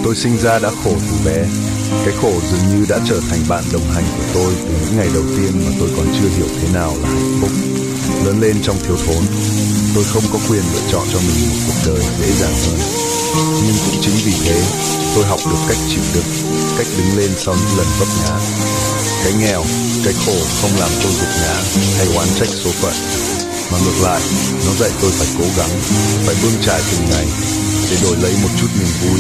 Tôi sinh ra đã khổ từ bé. Cái khổ dường như đã trở thành bạn đồng hành của tôi từ những ngày đầu tiên mà tôi còn chưa hiểu thế nào là hạnh phúc. Lớn lên trong thiếu thốn, tôi không có quyền lựa chọn cho mình một cuộc đời dễ dàng hơn. Nhưng cũng chính vì thế, tôi học được cách chịu đựng, cách đứng lên sau những lần vấp ngã. Cái nghèo, cái khổ không làm tôi gục ngã hay oán trách số phận, mà ngược lại, nó dạy tôi phải cố gắng, phải bươn trải từng ngày để đổi lấy một chút niềm vui